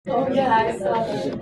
Oh yeah, I saw that.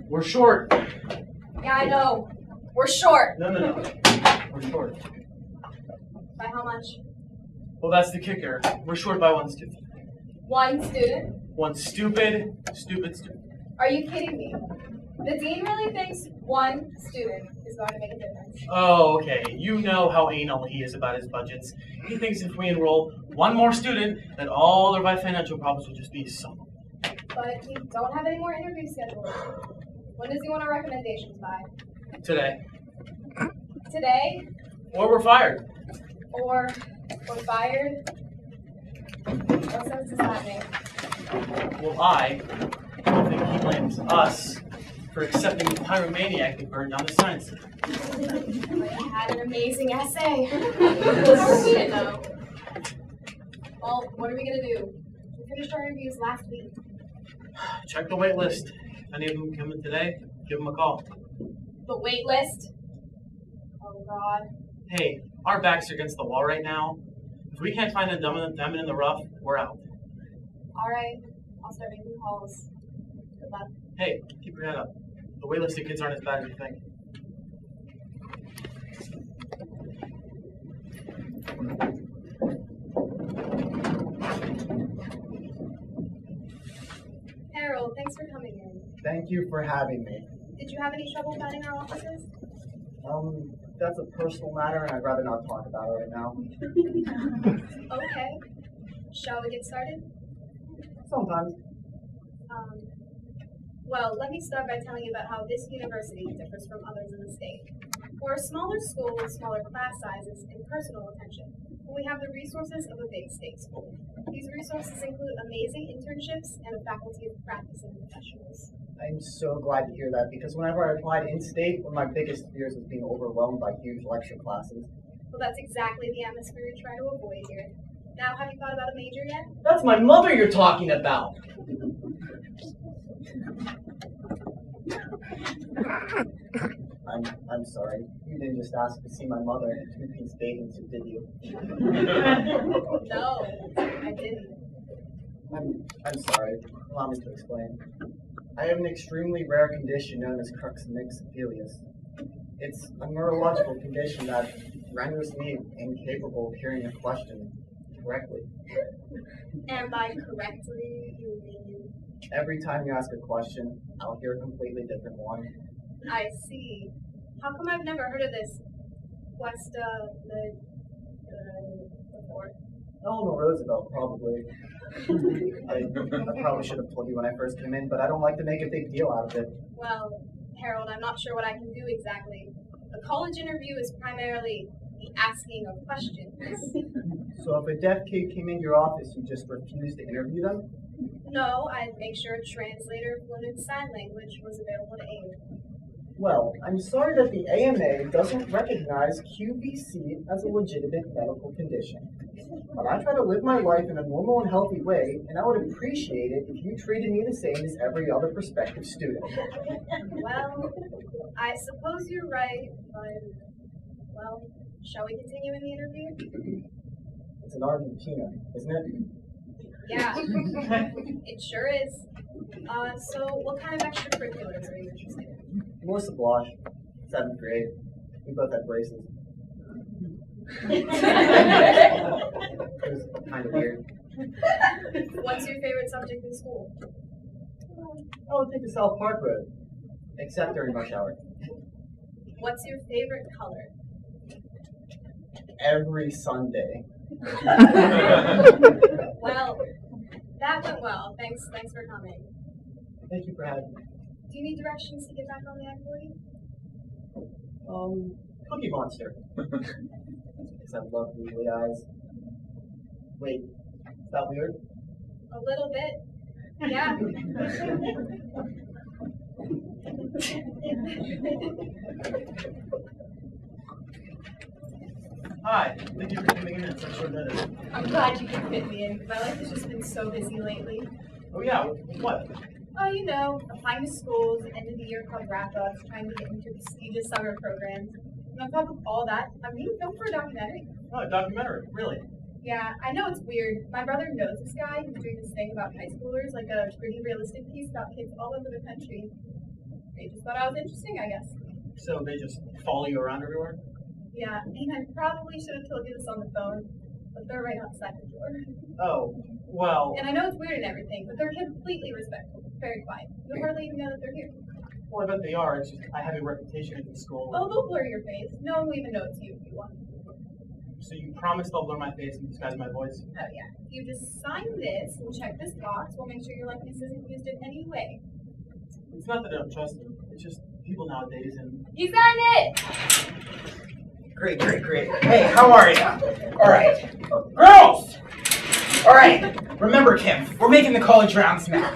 We're short. Yeah, I know. We're short. No. We're short. By how much? Well, that's the kicker. We're short by one student. One student? One stupid student. Are you kidding me? The dean really thinks one student is going to make a difference. Oh, okay. You know how anal he is about his budgets. He thinks if we enroll one more student, that all our financial problems will just be solved. But we don't have any more interviews scheduled. When does he want our recommendations by? Today. Today? Or we're fired. Or we're fired? What sense does that make? Well, I think he blames us for accepting the pyromaniac that burned down the science center. But he had an amazing essay. We didn't know. Well, what are we going to do? We finished our interviews last week. Check the wait list. If any of them come in today, give them a call. The wait list? Oh, God. Hey, our backs are against the wall right now. If we can't find a diamond in the rough, we're out. All right. I'll start making calls. Good luck. Hey, keep your head up. The waitlisted kids aren't as bad as you think. Harold, thanks for coming in. Thank you for having me. Did you have any trouble finding our offices? That's a personal matter and I'd rather not talk about it right now. Okay. Shall we get started? Sometimes. Well, let me start by telling you about how this university differs from others in the state. We're a smaller school with smaller class sizes and personal attention, but we have the resources of a big state school. These resources include amazing internships and a faculty of practicing professionals. I'm so glad to hear that because whenever I applied in-state, one of my biggest fears was being overwhelmed by huge lecture classes. Well, that's exactly the atmosphere we try to avoid here. Now, have you thought about a major yet? That's my mother you're talking about! I'm sorry. You didn't just ask to see my mother in a two-piece bathing suit, did you? No, I didn't. I'm sorry. Allow me to explain. I have an extremely rare condition known as crux myxophilius. It's a neurological condition that renders me incapable of hearing a question correctly. And by correctly, you mean? Every time you ask a question, I'll hear a completely different one. I see. How come I've never heard of this before? Eleanor Roosevelt, probably. I probably should have told you when I first came in, but I don't like to make a big deal out of it. Well, Harold, I'm not sure what I can do exactly. A college interview is primarily the asking of questions. So if a deaf kid came into your office, you just refused to interview them? No, I'd make sure a translator fluent in sign language was available to aid. Well, I'm sorry that the AMA doesn't recognize QVC as a legitimate medical condition. But I try to live my life in a normal and healthy way, and I would appreciate it if you treated me the same as every other prospective student. Well, I suppose you're right, but, well, shall we continue in the interview? It's in Argentina, isn't it? Yeah, it sure is. So what kind of extracurriculars are you interested in? Melissa Blanche, 7th grade. We both had braces. It was kind of weird. What's your favorite subject in school? I would take the South Park road, except during rush hour. What's your favorite color? every Sunday. Well, that went well. Thanks for coming. Thank you for having me. Do you need directions to get back on the I-40? Cookie Monster. Because I love googly eyes. Wait, is that weird? A little bit. Yeah. Hi, thank you for coming in at such short notice. I'm glad you could fit me in. My life has just been so busy lately. Oh yeah, what? Oh, you know, applying to schools, end of the year club wrap-ups, trying to get into prestigious summer programs. And on top of all that, I'm being filmed for a documentary. Oh, a documentary, really? Yeah, I know it's weird. My brother knows this guy who's doing this thing about high schoolers, like a pretty realistic piece about kids all over the country. They just thought I was interesting, I guess. So they just follow you around everywhere? Yeah, and I probably should have told you this on the phone, but they're right outside the door. Oh, well, And I know it's weird and everything, but they're completely respectful, very quiet. You'll hardly even know that they're here. I bet they are. It's just I have a reputation at the school. Oh, they'll blur your face. No one will even know it's you if you want. So you promise they'll blur my face and disguise my voice? Oh yeah. You just sign this and check this box. We'll make sure your likeness isn't used in any way. It's not that I don't trust them. It's just people nowadays and... You signed it! Great. Hey, how are you? All right. Girls! All right. Remember, Kim, we're making the college rounds now.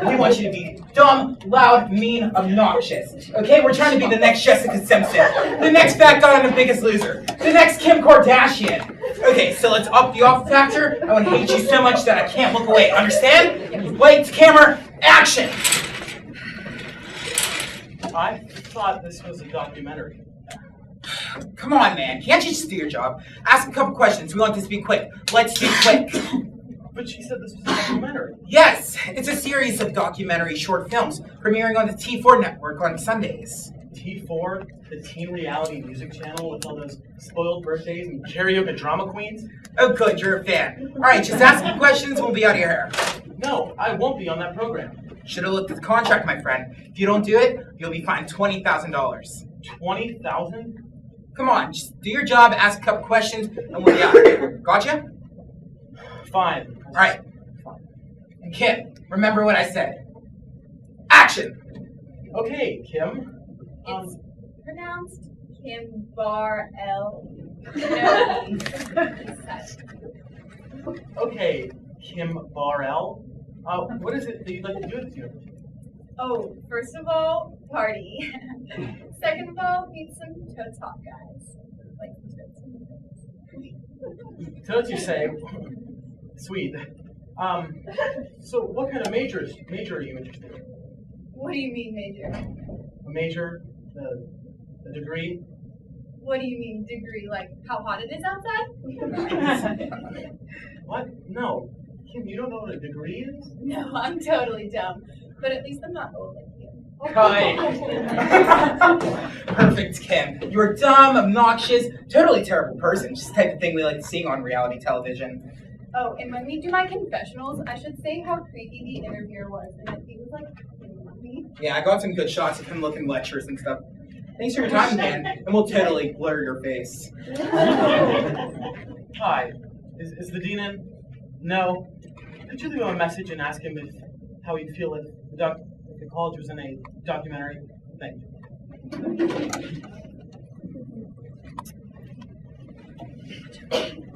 We want you to be dumb, loud, mean, obnoxious. Okay? We're trying to be the next Jessica Simpson, the next fat guy on The Biggest Loser, the next Kim Kardashian. Okay, so let's up the off factor. I would hate you so much that I can't look away. Understand? Lights, camera, action! I thought this was a documentary. Come on, man. Can't you just do your job? Ask a couple questions. We want this to be quick. Let's be quick. But she said this was a documentary. Yes, it's a series of documentary short films premiering on the T4 network on Sundays. T4, the teen reality music channel with all those spoiled birthdays and karaoke drama queens? Oh, good, you're a fan. All right, just ask me questions and we'll be out of your hair. No, I won't be on that program. Should have looked at the contract, my friend. If you don't do it, you'll be fined $20,000. 20,000? Come on, just do your job, ask a couple questions, and we'll be out of here. Gotcha? Fine. All right. And Kim, remember what I said. Action! Okay, Kim. It's pronounced Kim Bar L. Okay, Kim Barrell. What is it that you'd like to do at this university? Oh, first of all, party. Second of all, meet some totes hot guys. Like totes. Totes, you say? Sweet. So what kind of major are you interested in? What do you mean, major? A major? A degree? What do you mean, degree? Like how hot it is outside? What? No. Kim, you don't know what a degree is? No, I'm totally dumb. But at least I'm not old like you. Kind. Perfect, Kim. You're dumb, obnoxious, totally terrible person. Just the type of thing we like to see on reality television. Oh, and when we do my confessionals, I should say how creepy the interviewer was and that he was like hitting on me. Yeah, I got some good shots of him looking lectures and stuff. Thanks for your time, man. And we'll totally blur your face. Hi. Is the dean in? No. Could you leave him a message and ask him how he'd feel if the college was in a documentary? Thank you.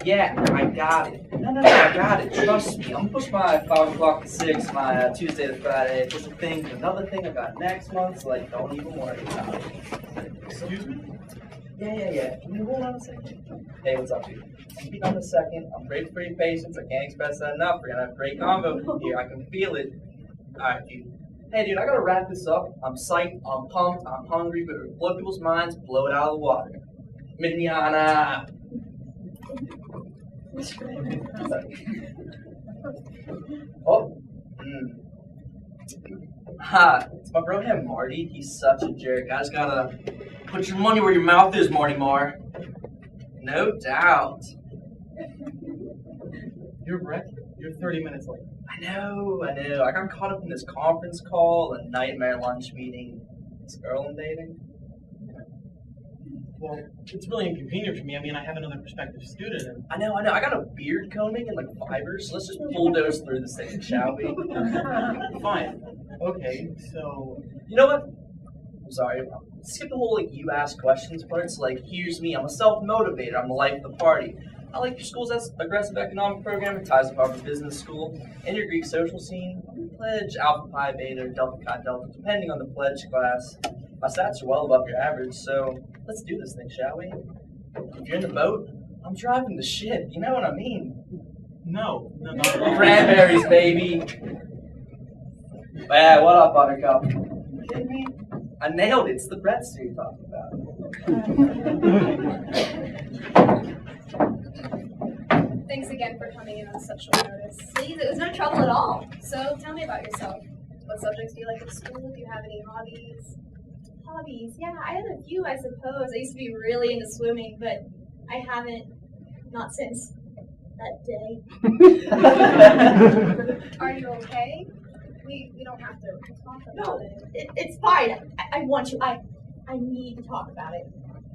Yeah, I got it. No, I got it. Trust me. I'm push my 5 o'clock to 6, my Tuesday to Friday. Push a thing to another thing I got next month, so like, don't even worry about it. Excuse me? Yeah. Can you hold on a second? Hey, what's up, dude? Speak on a second. I'm grateful for your patience. I can't express that enough. We're gonna have a great convo here. I can feel it. Alright, dude. Hey, dude, I gotta wrap this up. I'm psyched. I'm pumped. I'm hungry. But to blow people's minds, blow it out of the water. Manana. Oh. Ha, it's my bro here, Marty. He's such a jerk. I just gotta put your money where your mouth is, Marty Marr. No doubt. You're Brett. You're 30 minutes late. I know. I got caught up in this conference call, a nightmare lunch meeting. This girl I'm dating. Well, it's really inconvenient for me. I mean, I have another prospective student, and I know. I got a beard combing and like fibers. So let's just bulldoze through this thing, shall we? fine. Okay, so You know what? I'm sorry. Skip the whole like you ask questions part. It's like, here's me. I'm a self-motivator. I'm the life of the party. I like your school's aggressive economic program. It ties with Harvard Business School and your Greek social scene. Pledge Alpha Pi Beta or Delta Chi Delta, depending on the pledge class. My stats are well above your average, so let's do this thing, shall we? If you're in the boat, I'm driving the ship. You know what I mean? no, not at all. Cranberries, baby. Yeah, what up, Buttercup? You kidding me? I nailed it. It's the breadstick you're talking about. Thanks again for coming in on such short notice. Please, it was no trouble at all. So tell me about yourself. What subjects do you like at school? Do you have any hobbies? Hobbies, yeah, I had a few, I suppose. I used to be really into swimming, but I haven't, not since that day. Are you okay? We don't have to talk No, about it. it's fine. I want to. I need to talk about it.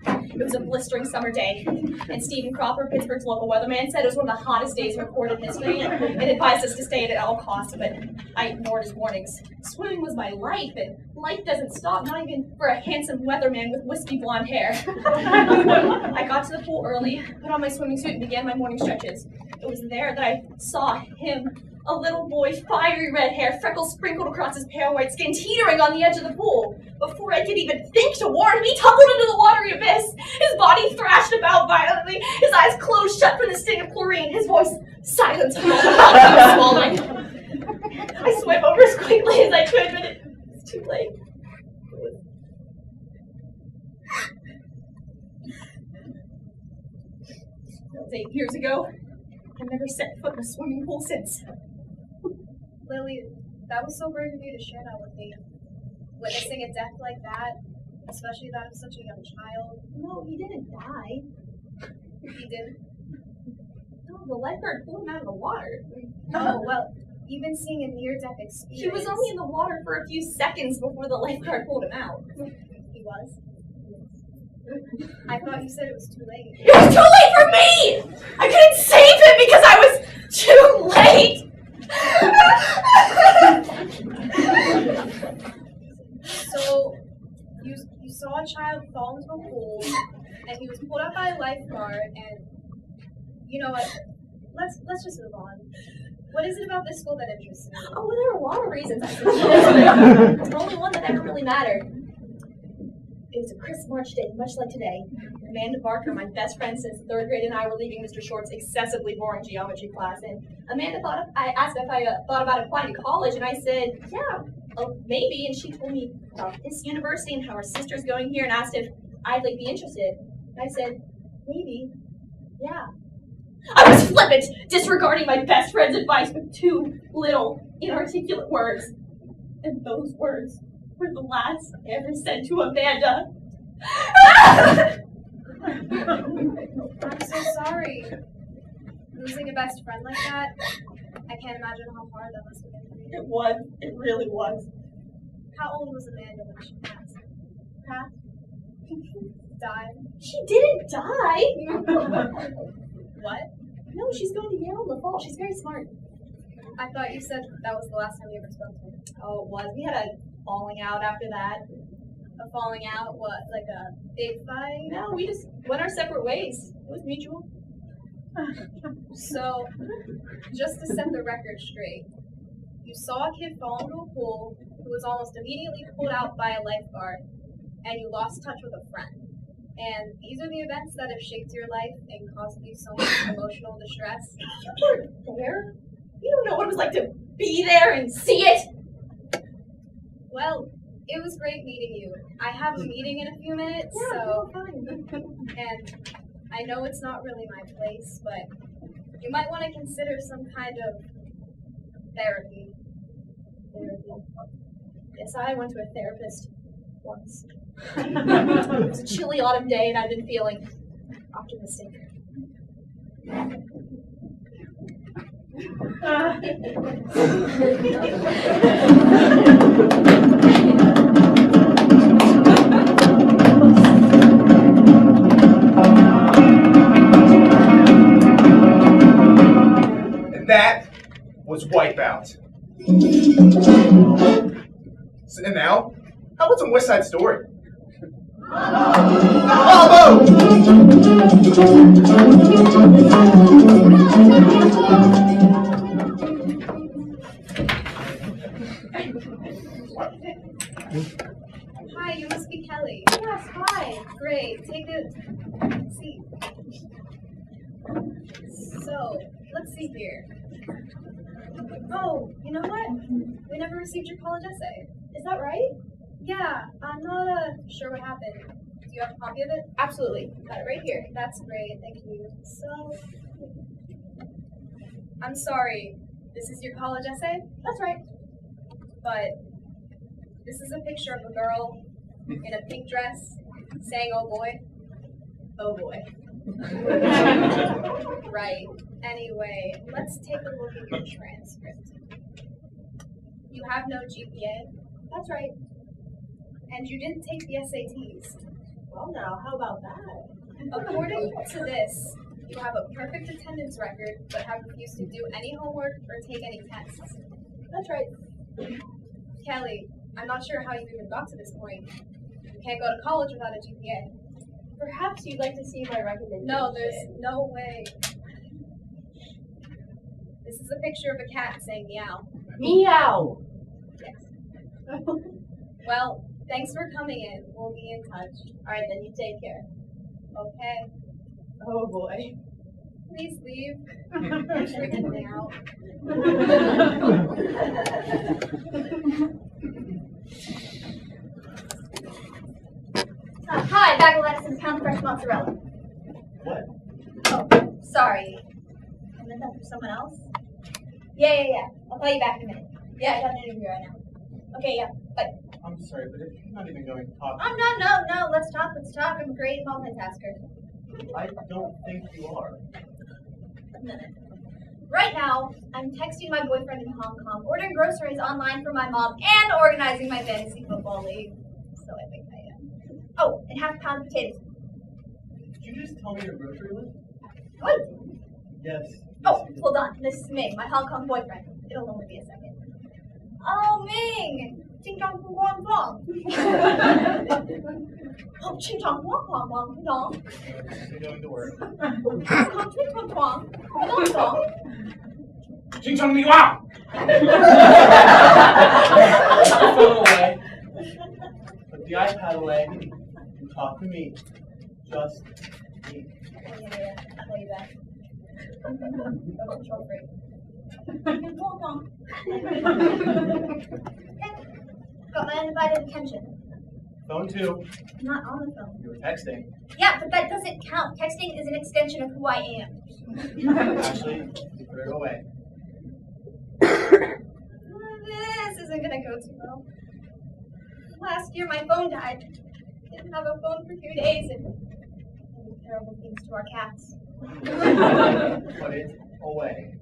It was a blistering summer day, and Stephen Cropper, Pittsburgh's local weatherman, said it was one of the hottest days in recorded history, and advised us to stay in at all costs, but I ignored his warnings. Swimming was my life, and life doesn't stop, not even for a handsome weatherman with wispy blonde hair. I got to the pool early, put on my swimming suit, and began my morning stretches. It was there that I saw him, a little boy, fiery red hair, freckles sprinkled across his pale white skin, teetering on the edge of the pool. Before I could even think to warn him, he tumbled into the watery abyss. His body thrashed about violently, his eyes closed shut from the sting of chlorine, his voice silent from swallowing. I swam over as quickly as I could, but it was too late. That was 8 years ago. I've never set foot in a swimming pool since. Lily, that was so brave of you to share that with me. Witnessing a death like that, especially that of such a young child. No, he didn't die. He didn't. No, the lifeguard pulled him out of the water. Oh, well, even seeing a near-death experience. He was only in the water for a few seconds before the lifeguard pulled him out. He was? I thought you said it was too late. It was too late for me! I couldn't save him because I was too late! So, you saw a child fall into a pool, and he was pulled up by a lifeguard, and you know what? Let's just move on. What is it about this school that interests you? Oh, well, there are a lot of reasons, I suppose. But only one that ever really mattered. It was a crisp March day, much like today. Amanda Barker, my best friend since third grade, and I were leaving Mr. Short's excessively boring geometry class. And Amanda I asked if I thought about applying to college, and I said, yeah, maybe. And she told me about this university and how her sister's going here, and asked if I'd be interested. And I said, maybe, yeah. I was flippant, disregarding my best friend's advice with 2 little, inarticulate words. And those words were the last I ever said to Amanda. I'm so sorry. Losing a best friend like that, I can't imagine how hard that must have been for you. It was. It really was. How old was Amanda when she passed? Passed? Died? She didn't die. What? No, she's going to Yale in the fall. She's very smart. I thought you said that was the last time you ever spoke to her. Oh, it was. We had a falling out after that. A falling out? What, like a big fight? No, we just went our separate ways. It was mutual. So, just to set the record straight, you saw a kid fall into a pool who was almost immediately pulled out by a lifeguard, and you lost touch with a friend. And these are the events that have shaped your life and caused you so much emotional distress. You weren't there. You don't know what it was like to be there and see it. Well, it was great meeting you. I have a meeting in a few minutes, so and I know it's not really my place, but you might want to consider some kind of therapy. Yes, I went to a therapist once. It was a chilly autumn day, and I'd been feeling optimistic. was Wipeout. And now, how about some West Side Story? Bravo! Hi, you must be Kelly. Yes, hi. Great. Take a seat. So, let's see here. Oh, you know what? We never received your college essay. Is that right? Yeah, I'm not sure what happened. Do you have a copy of it? Absolutely. Got it right here. That's great. Thank you. So, I'm sorry. This is your college essay? That's right. But this is a picture of a girl in a pink dress saying, "Oh boy." Oh boy. Right. Anyway, let's take a look at your transcript. You have no GPA? That's right. And you didn't take the SATs? Well now, how about that? According to this, you have a perfect attendance record, but have refused to do any homework or take any tests. That's right. Kelly, I'm not sure how you even got to this point. You can't go to college without a GPA. Perhaps you'd like to see my recommendation. No, there's no way. This is a picture of a cat saying meow. Meow! Yes. Well, thanks for coming in. We'll be in touch. Alright, then you take care. Okay. Oh boy. Please leave. You're freaking me out. Hi, bag of lettuce and pound fresh mozzarella. What? Oh, sorry. I meant that for someone else? Yeah. I'll call you back in a minute. Yeah, I got an interview right now. Okay, yeah, bye. I'm sorry, but if you're not even going to talk, Oh, no, let's talk. I'm a great multitasker. I don't think you are. A minute. Right now, I'm texting my boyfriend in Hong Kong, ordering groceries online for my mom, and organizing my fantasy football league. So I think I am. Oh, and half a pound of potatoes. Did you just tell me your grocery list? What? Yes. Oh, hold on. This is Ming, my Hong Kong boyfriend. It'll only be a second. Oh, Ming! Ching chong fu guang guang. Oh, ching chong guang guang guang guang. You're going to work. Ching chong guang guang guang. Ching chong me wow! Put the phone away. Put the iPad away. And talk to me. Just me. Yeah. I'll call you back. Double control freak. Got my undivided attention. Phone 2. I'm not on the phone. You were texting. Yeah, but that doesn't count. Texting is an extension of who I am. Actually, you put it away. This isn't gonna go too well. Last year my phone died. Didn't have a phone for 2 days and did terrible things to our cats. Put it away.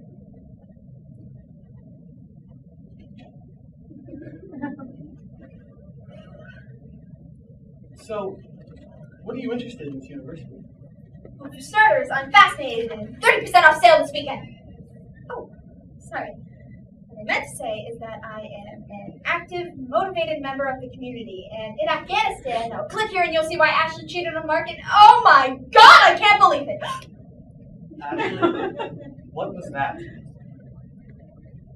So, what are you interested in this university? Well, for starters, I'm fascinated in 30% off sale this weekend. Oh, sorry. What I meant to say is that I am an active, motivated member of the community, and in Afghanistan, now click here and you'll see why Ashley cheated on Mark, and oh my god, I can't believe it! Ashley, what was that? You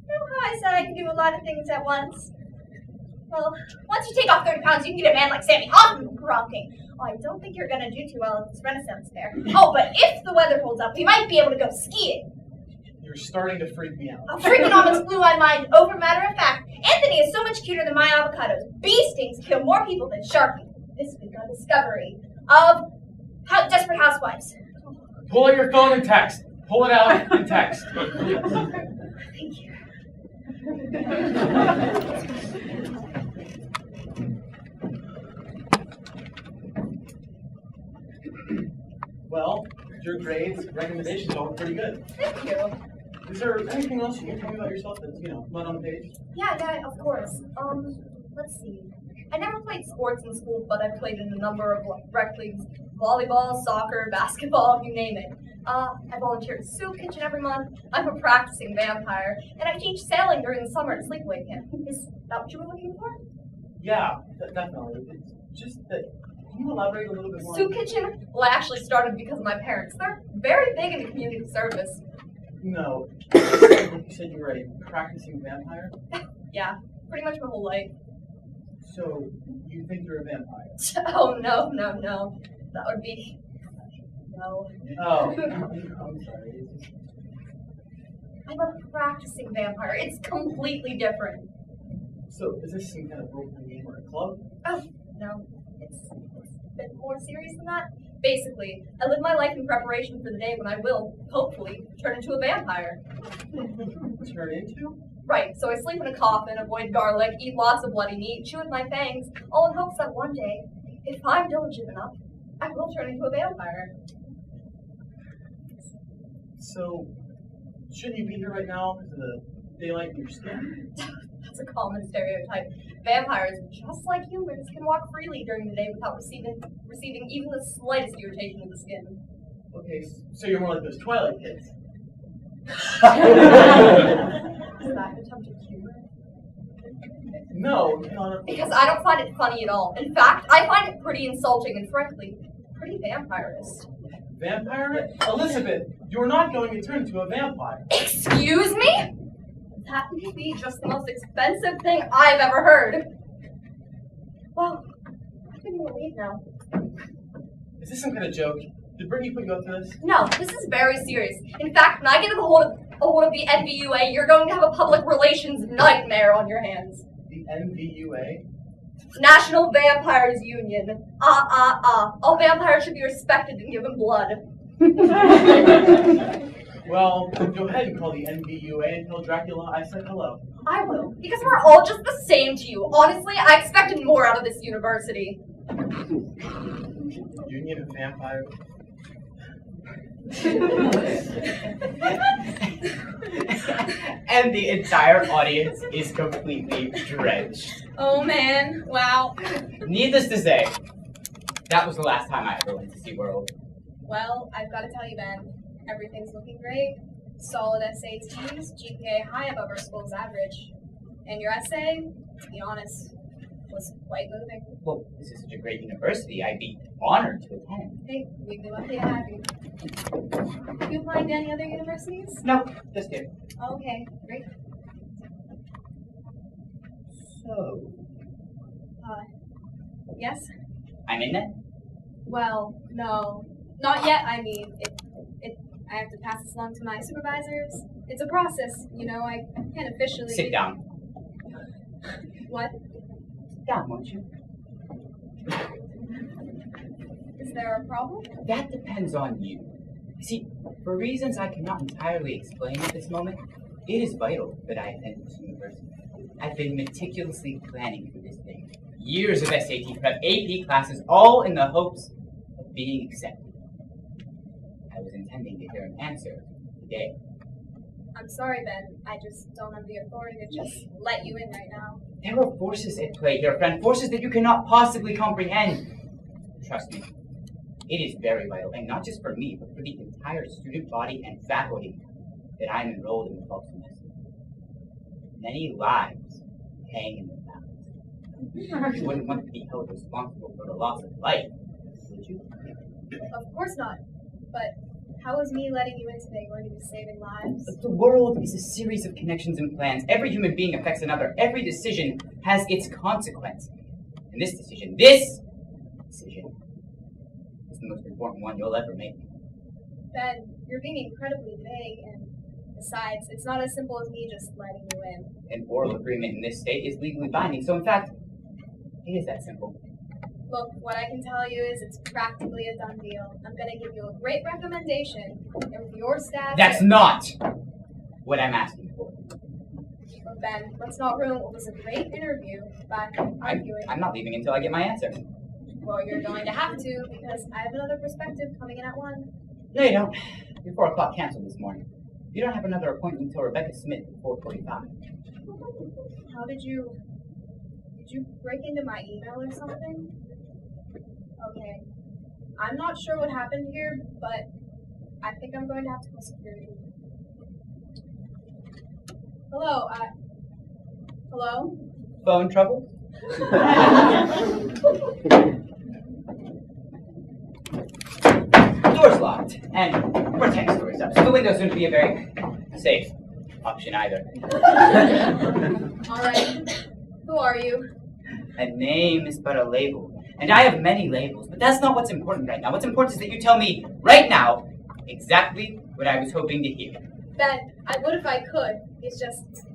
know how I said I can do a lot of things at once? Well, once you take off 30 pounds, you can get a man like Sammy Hoffman from Prom King. Oh, I don't think you're gonna do too well at this Renaissance fair. Oh, but if the weather holds up, we might be able to go skiing. You're starting to freak me out. A freakonomics blew my mind over. Matter of fact, Anthony is so much cuter than my avocados. Bee stings kill more people than Sharpie. This week on Discovery of Desperate Housewives. Pull out your phone and text. Pull it out and text. Thank you. Well, your grades, recommendations all pretty good. Thank you. Is there anything else you can tell me about yourself that's, not on the page? Yeah, of course. Let's see. I never played sports in school, but I played in a number of rec leagues. Volleyball, soccer, basketball, you name it. I volunteer at Soup Kitchen every month. I'm a practicing vampire, and I teach sailing during the summer at sleepaway camp. Is that what you were looking for? Yeah, definitely. It's just that. Can you elaborate a little bit more? Soup Kitchen? Well, I actually started because of my parents. They're very big into community service. No. You said you were a practicing vampire? Yeah, pretty much my whole life. So, you think you're a vampire? Oh, no. That would be... No. Oh. I'm sorry. I'm a practicing vampire. It's completely different. So, is this some kind of role-playing game or a club? Oh, no. It's a bit more serious than that. Basically, I live my life in preparation for the day when I will, hopefully, turn into a vampire. Turn into? Right, so I sleep in a coffin, avoid garlic, eat lots of bloody meat, chew with my fangs, all in hopes that one day, if I'm diligent enough, I will turn into a vampire. So, shouldn't you be here right now because of the daylight in your skin? That's a common stereotype. Vampires, just like humans, can walk freely during the day without receiving even the slightest irritation of the skin. Okay, so you're more like those Twilight kids. Is that attempted humor? No. Because I don't find it funny at all. In fact, I find it pretty insulting and frankly, pretty vampirist. Vampire? Elizabeth, you're not going to turn into a vampire. Excuse me? That may be just the most expensive thing I've ever heard. Well, I think we'll leave now. Is this some kind of joke? Did Brittany put you up to this? No, this is very serious. In fact, when I get a hold of the NVUA, you're going to have a public relations nightmare on your hands. The NVUA? National Vampires Union. All vampires should be respected and given blood. Well, go ahead and call the NVUA and tell Dracula I said hello. I will, because we're all just the same to you. Honestly, I expected more out of this university. Union of Vampires. And the entire audience is completely drenched. Oh man, wow. Needless to say, that was the last time I ever went to SeaWorld. Well, I've got to tell you, Ben, everything's looking great. Solid SATs, GPA high above our school's average. And your essay, to be honest, was quite moving. Well, this is such a great university. I'd be honored to attend. Hey, we'd be lucky to have you. You applying to any other universities? No, just here. Okay, great. So, Yes? I'm in it? Well, no. Not yet, I mean. I have to pass this along to my supervisors. It's a process, you know, I can't officially... Sit down. What? Sit down, won't you? Is there a problem? That depends on you. You see, for reasons I cannot entirely explain at this moment, it is vital that I attend this university. I've been meticulously planning for this thing. Years of SAT prep, AP classes, all in the hopes of being accepted. I was intending to hear an answer today. I'm sorry, Ben. I just don't have the authority to just let you in right now. There are forces at play here, friend, forces that you cannot possibly comprehend. Trust me, it is very vital, and not just for me, but for the entire student body and faculty that I am enrolled in the fall semester. Many lives hang in the balance. You wouldn't want to be held responsible for the loss of life, would you? Of course not. But how is me letting you in today going to be saving lives? The world is a series of connections and plans. Every human being affects another. Every decision has its consequence. And this decision is the most important one you'll ever make. Ben, you're being incredibly vague, and besides, it's not as simple as me just letting you in. An oral agreement in this state is legally binding, so in fact, it is that simple. Look, what I can tell you is it's practically a done deal. I'm gonna give you a great recommendation, and with your staff... That's not what I'm asking for. But Ben, let's not ruin what was a great interview by arguing. I'm not leaving until I get my answer. Well, you're going to have to, because I have another perspective coming in at 1. No, you don't. Your 4 o'clock canceled this morning. You don't have another appointment until Rebecca Smith at 4:45. How did you break into my email or something? Okay. I'm not sure what happened here, but I think I'm going to have to call security. Hello, hello? Phone trouble? Door's locked, and we're 10 stories up, so the windows wouldn't be a very safe option either. Alright, who are you? A name is but a label, and I have many labels, but that's not what's important right now. What's important is that you tell me right now exactly what I was hoping to hear. Ben, I would if I could. It's just,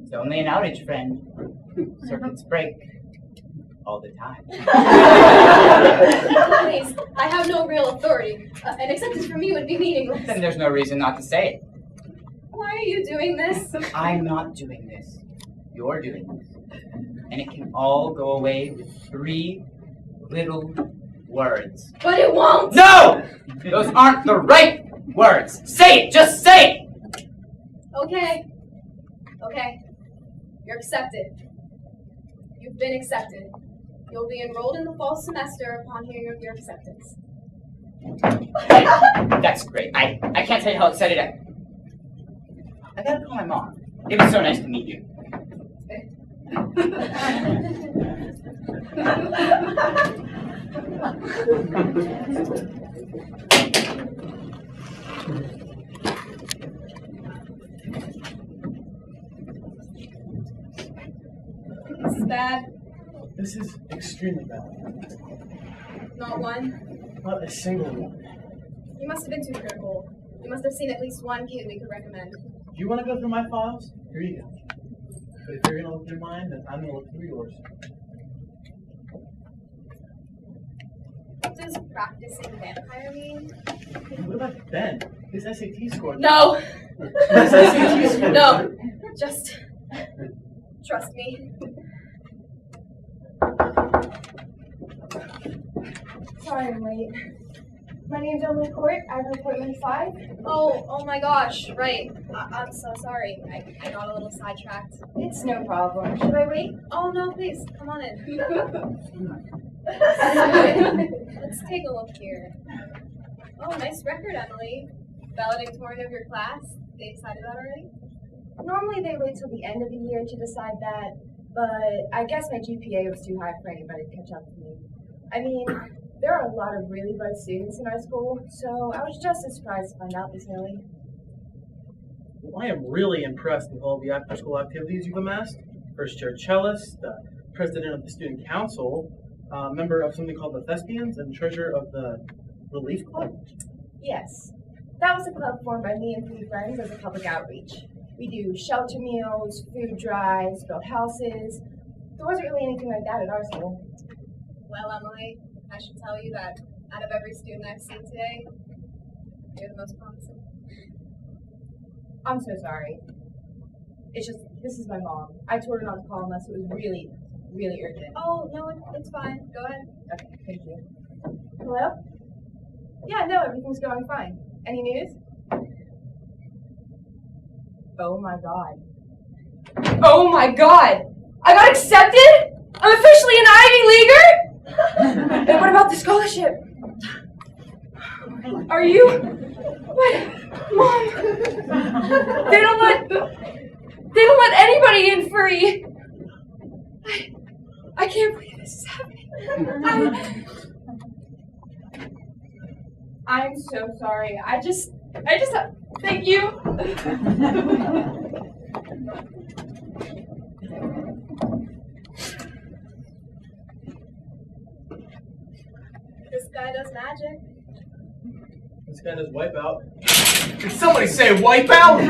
It's only an outage, friend. Circuits break all the time. please, I have no real authority. An acceptance from you would be meaningless. Then there's no reason not to say it. Why are you doing this? I'm not doing this. You're doing this. And it can all go away with 3 little words. But it won't! No! Those aren't the right words. Say it! Just say it! Okay. Okay. You're accepted. You've been accepted. You'll be enrolled in the fall semester upon hearing of your acceptance. That's great. I can't tell you how excited I gotta call my mom. It was so nice to meet you. This is bad. This is extremely bad. Not one. Not a single one. You must have been too critical. You must have seen at least one kid we could recommend. Do you want to go through my files? Here you go. But if you're going to look through mine, then I'm going to look through yours. What does practicing vampire mean? What about Ben? His SAT score. No! His SAT score. No! Just trust me. Sorry I'm late. My name's Emily Court. I have an appointment at 5. Oh my gosh, right. I'm so sorry. I got a little sidetracked. It's no problem. Should I wait? Oh no, please, come on in. Let's take a look here. Oh, nice record, Emily. Valedictorian of your class. They decided that already? Normally they wait till the end of the year to decide that, but I guess my GPA was too high for anybody to catch up to me. I mean, there are a lot of really bright students in our school, so I was just as surprised to find out this early. Well, I am really impressed with all the after-school activities you've amassed. First chair cellist, president of the student council, member of something called the Thespians, and treasurer of the Relief Club. Yes, that was a club formed by me and 3 friends as a public outreach. We do shelter meals, food drives, build houses. There wasn't really anything like that at our school. Well, Emily, I should tell you that out of every student I've seen today, you're the most promising. I'm so sorry. It's just, this is my mom. I told her not to call unless it was really, really urgent. Oh, no, it's fine. Go ahead. Okay, thank you. Hello? Yeah, no, everything's going fine. Any news? Oh my god. Oh my god! I got accepted? I'm officially an Ivy Leaguer? And what about the scholarship? Are you? What? Mom! They don't let anybody in free! I can't believe this is happening. I'm so sorry. I just thank you. This guy does magic. This guy does Wipeout. Did somebody say wipeout?